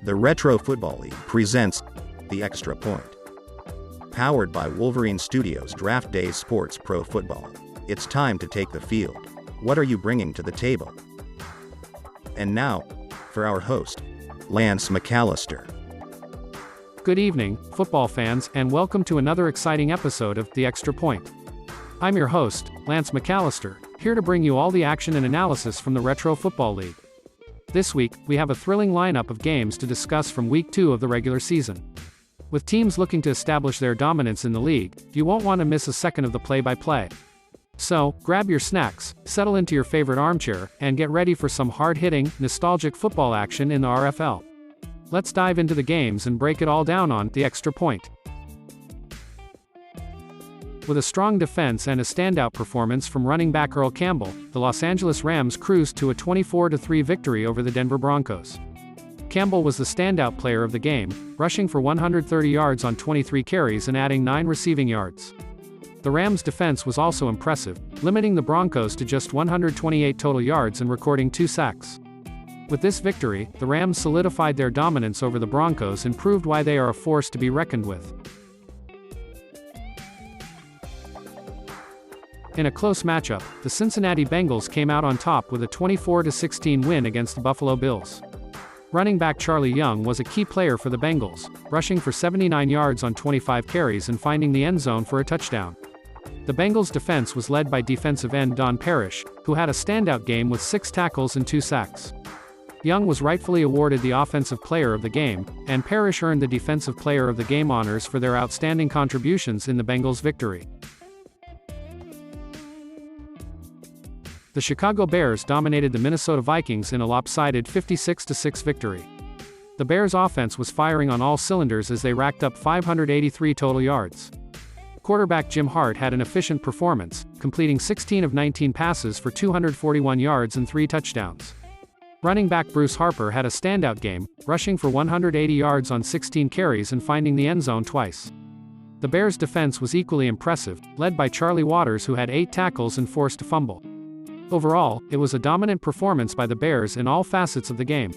The Retro Football League presents The Extra Point. Powered by Wolverine Studios Draft Day Sports Pro Football. It's time to take the field. What are you bringing to the table? And now, for our host, Lance McAllister. Good evening, football fans, and welcome to another exciting episode of The Extra Point. I'm your host, Lance McAllister, here to bring you all the action and analysis from the Retro Football League. This week, we have a thrilling lineup of games to discuss from Week 2 of the regular season. With teams looking to establish their dominance in the league, you won't want to miss a second of the play-by-play. So, grab your snacks, settle into your favorite armchair, and get ready for some hard-hitting, nostalgic football action in the RFL. Let's dive into the games and break it all down on The Extra Point. With a strong defense and a standout performance from running back Earl Campbell, the Los Angeles Rams cruised to a 24-3 victory over the Denver Broncos. Campbell was the standout player of the game, rushing for 130 yards on 23 carries and adding 9 receiving yards. The Rams' defense was also impressive, limiting the Broncos to just 128 total yards and recording 2 sacks. With this victory, the Rams solidified their dominance over the Broncos and proved why they are a force to be reckoned with. In a close matchup, the Cincinnati Bengals came out on top with a 24-16 win against the Buffalo Bills. Running back Charlie Young was a key player for the Bengals, rushing for 79 yards on 25 carries and finding the end zone for a touchdown. The Bengals' defense was led by defensive end Don Parrish, who had a standout game with 6 tackles and 2 sacks. Young was rightfully awarded the Offensive Player of the Game, and Parrish earned the Defensive Player of the Game honors for their outstanding contributions in the Bengals' victory. The Chicago Bears dominated the Minnesota Vikings in a lopsided 56-6 victory. The Bears' offense was firing on all cylinders as they racked up 583 total yards. Quarterback Jim Hart had an efficient performance, completing 16 of 19 passes for 241 yards and 3 touchdowns. Running back Bruce Harper had a standout game, rushing for 180 yards on 16 carries and finding the end zone twice. The Bears' defense was equally impressive, led by Charlie Waters, who had 8 tackles and forced a fumble. Overall, it was a dominant performance by the Bears in all facets of the game.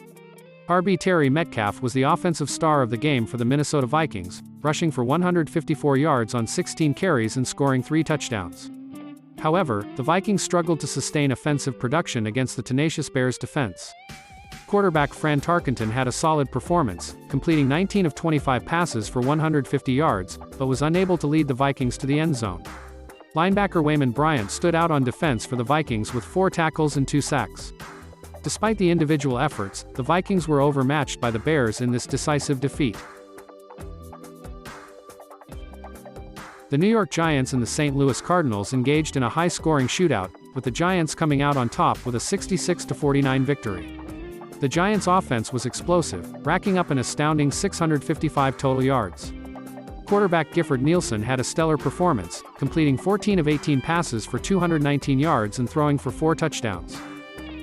RB Terry Metcalf was the offensive star of the game for the Minnesota Vikings, rushing for 154 yards on 16 carries and scoring 3 touchdowns. However, the Vikings struggled to sustain offensive production against the tenacious Bears defense. Quarterback Fran Tarkenton had a solid performance, completing 19 of 25 passes for 150 yards, but was unable to lead the Vikings to the end zone. Linebacker Wayman Bryant stood out on defense for the Vikings with 4 tackles and 2 sacks. Despite the individual efforts, the Vikings were overmatched by the Bears in this decisive defeat. The New York Giants and the St. Louis Cardinals engaged in a high-scoring shootout, with the Giants coming out on top with a 66-49 victory. The Giants' offense was explosive, racking up an astounding 655 total yards. Quarterback Gifford Nielsen had a stellar performance, completing 14 of 18 passes for 219 yards and throwing for 4 touchdowns.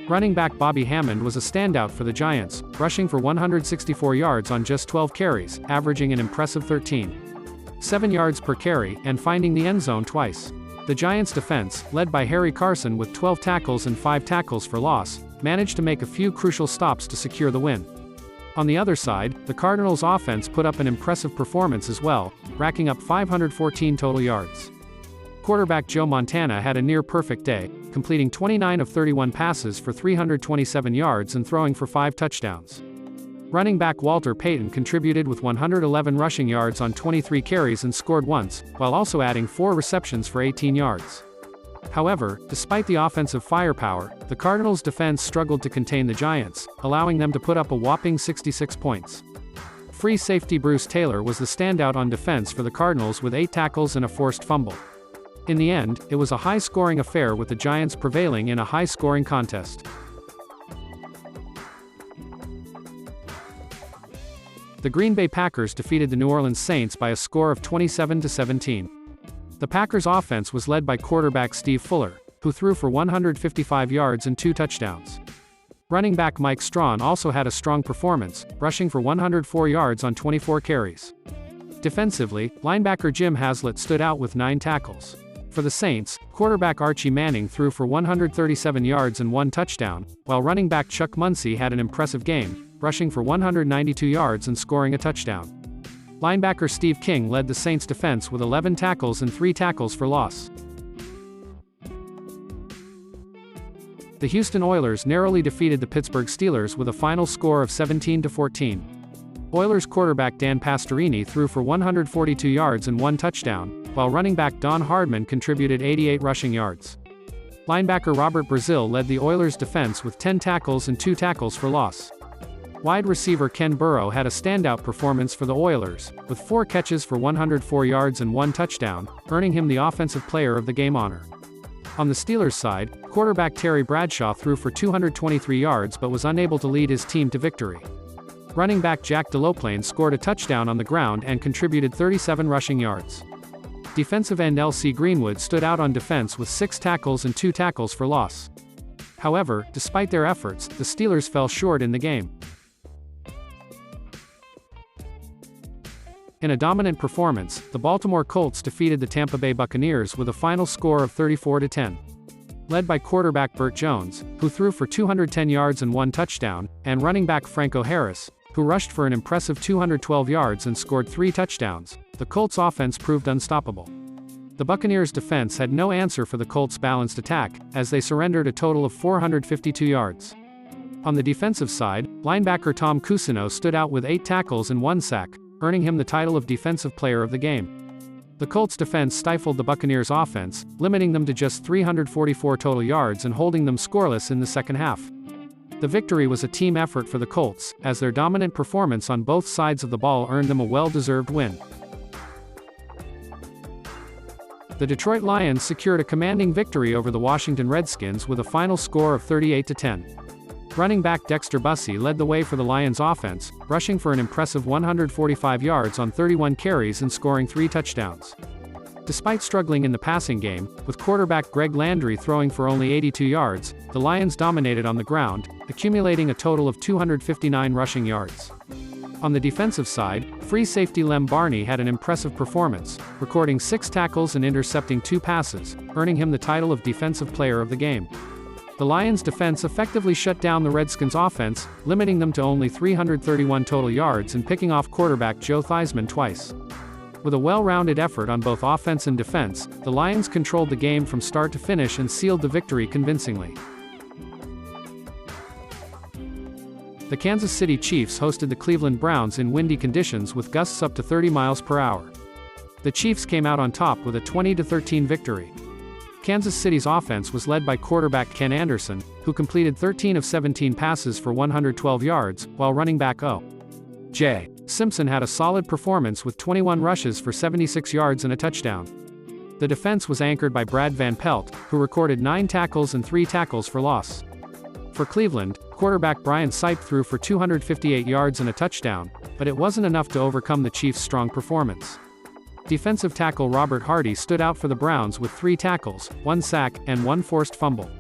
Running back Bobby Hammond was a standout for the Giants, rushing for 164 yards on just 12 carries, averaging an impressive 13.7 yards per carry, and finding the end zone twice. The Giants' defense, led by Harry Carson with 12 tackles and 5 tackles for loss, managed to make a few crucial stops to secure the win. On the other side, the Cardinals' offense put up an impressive performance as well, racking up 514 total yards. Quarterback Joe Montana had a near-perfect day, completing 29 of 31 passes for 327 yards and throwing for 5 touchdowns. Running back Walter Payton contributed with 111 rushing yards on 23 carries and scored once, while also adding 4 receptions for 18 yards. However, despite the offensive firepower, the Cardinals' defense struggled to contain the Giants, allowing them to put up a whopping 66 points. Free safety Bruce Taylor was the standout on defense for the Cardinals with 8 tackles and a forced fumble. In the end, it was a high-scoring affair with the Giants prevailing in a high-scoring contest. The Green Bay Packers defeated the New Orleans Saints by a score of 27-17. The Packers' offense was led by quarterback Steve Fuller, who threw for 155 yards and 2 touchdowns. Running back Mike Strawn also had a strong performance, rushing for 104 yards on 24 carries. Defensively, linebacker Jim Haslett stood out with 9 tackles. For the Saints, quarterback Archie Manning threw for 137 yards and 1 touchdown, while running back Chuck Muncie had an impressive game, rushing for 192 yards and scoring a touchdown. Linebacker Steve King led the Saints defense with 11 tackles and 3 tackles for loss. The Houston Oilers narrowly defeated the Pittsburgh Steelers with a final score of 17-14. Oilers quarterback Dan Pastorini threw for 142 yards and 1 touchdown, while running back Don Hardman contributed 88 rushing yards. Linebacker Robert Brazil led the Oilers defense with 10 tackles and 2 tackles for loss. Wide receiver Ken Burrow had a standout performance for the Oilers, with 4 catches for 104 yards and 1 touchdown, earning him the Offensive Player of the Game honor. On the Steelers side, quarterback Terry Bradshaw threw for 223 yards but was unable to lead his team to victory. Running back Jack DeLoplane scored a touchdown on the ground and contributed 37 rushing yards. Defensive end L.C. Greenwood stood out on defense with 6 tackles and 2 tackles for loss. However, despite their efforts, the Steelers fell short in the game. In a dominant performance, the Baltimore Colts defeated the Tampa Bay Buccaneers with a final score of 34-10. Led by quarterback Burt Jones, who threw for 210 yards and 1 touchdown, and running back Franco Harris, who rushed for an impressive 212 yards and scored 3 touchdowns, the Colts' offense proved unstoppable. The Buccaneers' defense had no answer for the Colts' balanced attack, as they surrendered a total of 452 yards. On the defensive side, linebacker Tom Cousineau stood out with 8 tackles and 1 sack, earning him the title of Defensive Player of the Game. The Colts' defense stifled the Buccaneers' offense, limiting them to just 344 total yards and holding them scoreless in the second half. The victory was a team effort for the Colts, as their dominant performance on both sides of the ball earned them a well-deserved win. The Detroit Lions secured a commanding victory over the Washington Redskins with a final score of 38-10. Running back Dexter Bussey led the way for the Lions offense, rushing for an impressive 145 yards on 31 carries and scoring 3 touchdowns. Despite struggling in the passing game, with quarterback Greg Landry throwing for only 82 yards, the Lions dominated on the ground, accumulating a total of 259 rushing yards. On the defensive side, free safety Lem Barney had an impressive performance, recording 6 tackles and intercepting 2 passes, earning him the title of Defensive Player of the Game. The Lions' defense effectively shut down the Redskins' offense, limiting them to only 331 total yards and picking off quarterback Joe Theismann twice. With a well-rounded effort on both offense and defense, the Lions controlled the game from start to finish and sealed the victory convincingly. The Kansas City Chiefs hosted the Cleveland Browns in windy conditions with gusts up to 30 miles per hour. The Chiefs came out on top with a 20-13 victory. Kansas City's offense was led by quarterback Ken Anderson, who completed 13 of 17 passes for 112 yards, while running back O.J. Simpson had a solid performance with 21 rushes for 76 yards and a touchdown. The defense was anchored by Brad Van Pelt, who recorded 9 tackles and 3 tackles for loss. For Cleveland, quarterback Brian Sipe threw for 258 yards and a touchdown, but it wasn't enough to overcome the Chiefs' strong performance. Defensive tackle Robert Hardy stood out for the Browns with 3 tackles, 1 sack, and 1 forced fumble.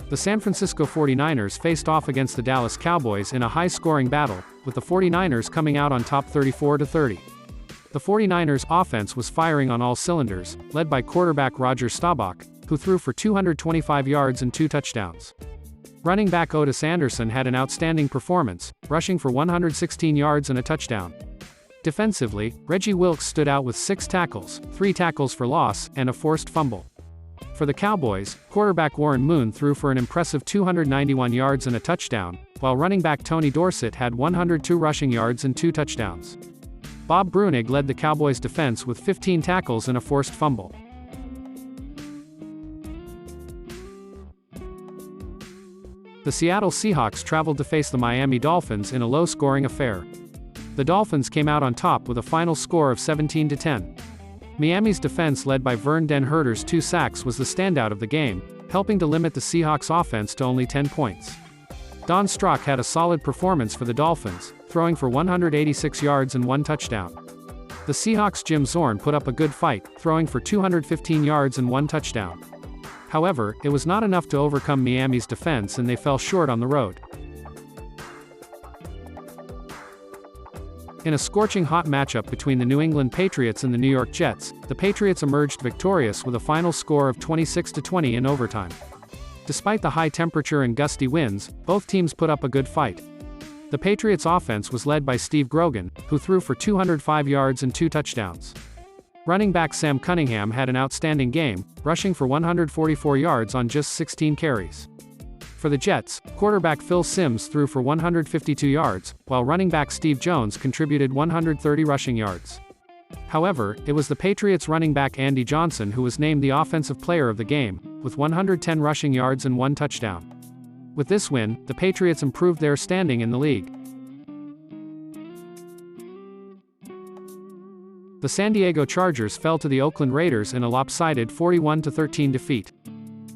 The San Francisco 49ers faced off against the Dallas Cowboys in a high-scoring battle, with the 49ers coming out on top 34-30. The 49ers' offense was firing on all cylinders, led by quarterback Roger Staubach, who threw for 225 yards and 2 touchdowns. Running back Otis Anderson had an outstanding performance, rushing for 116 yards and a touchdown. Defensively, Reggie Wilkes stood out with 6 tackles, 3 tackles for loss, and a forced fumble. For the Cowboys, quarterback Warren Moon threw for an impressive 291 yards and a touchdown, while running back Tony Dorsett had 102 rushing yards and 2 touchdowns. Bob Brunig led the Cowboys' defense with 15 tackles and a forced fumble. The Seattle Seahawks traveled to face the Miami Dolphins in a low-scoring affair. The Dolphins came out on top with a final score of 17-10. Miami's defense led by Vern Den Herder's 2 sacks was the standout of the game, helping to limit the Seahawks' offense to only 10 points. Don Strock had a solid performance for the Dolphins, throwing for 186 yards and 1 touchdown. The Seahawks' Jim Zorn put up a good fight, throwing for 215 yards and 1 touchdown. However, it was not enough to overcome Miami's defense and they fell short on the road. In a scorching hot matchup between the New England Patriots and the New York Jets, the Patriots emerged victorious with a final score of 26-20 in overtime. Despite the high temperature and gusty winds, both teams put up a good fight. The Patriots' offense was led by Steve Grogan, who threw for 205 yards and 2 touchdowns. Running back Sam Cunningham had an outstanding game, rushing for 144 yards on just 16 carries. For the Jets, quarterback Phil Simms threw for 152 yards, while running back Steve Jones contributed 130 rushing yards. However, it was the Patriots running back Andy Johnson who was named the offensive player of the game, with 110 rushing yards and 1 touchdown. With this win, the Patriots improved their standing in the league. The San Diego Chargers fell to the Oakland Raiders in a lopsided 41-13 defeat.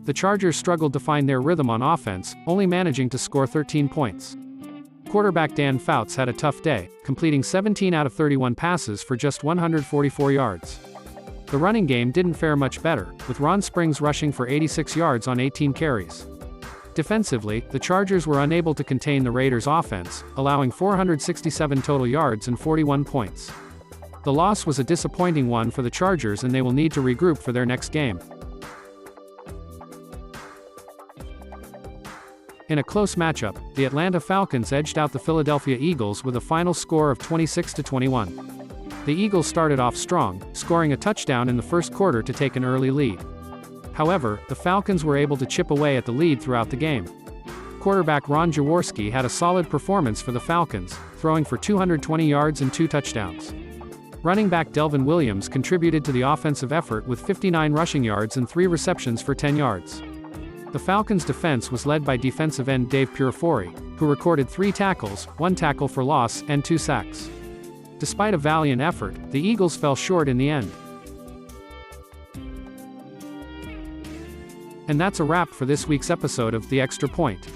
The Chargers struggled to find their rhythm on offense, only managing to score 13 points. Quarterback Dan Fouts had a tough day, completing 17 out of 31 passes for just 144 yards. The running game didn't fare much better, with Ron Springs rushing for 86 yards on 18 carries. Defensively, the Chargers were unable to contain the Raiders' offense, allowing 467 total yards and 41 points. The loss was a disappointing one for the Chargers, and they will need to regroup for their next game. In a close matchup, the Atlanta Falcons edged out the Philadelphia Eagles with a final score of 26-21. The Eagles started off strong, scoring a touchdown in the first quarter to take an early lead. However, the Falcons were able to chip away at the lead throughout the game. Quarterback Ron Jaworski had a solid performance for the Falcons, throwing for 220 yards and 2 touchdowns. Running back Delvin Williams contributed to the offensive effort with 59 rushing yards and 3 receptions for 10 yards. The Falcons' defense was led by defensive end Dave Purifori, who recorded 3 tackles, 1 tackle for loss, and 2 sacks. Despite a valiant effort, the Eagles fell short in the end. And that's a wrap for this week's episode of The Extra Point.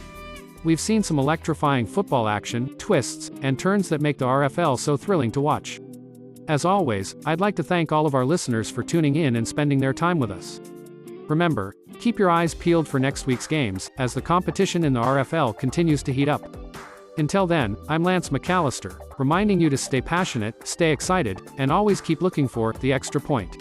We've seen some electrifying football action, twists, and turns that make the RFL so thrilling to watch. As always, I'd like to thank all of our listeners for tuning in and spending their time with us. Remember, keep your eyes peeled for next week's games, as the competition in the RFL continues to heat up. Until then, I'm Lance McAllister, reminding you to stay passionate, stay excited, and always keep looking for the extra point.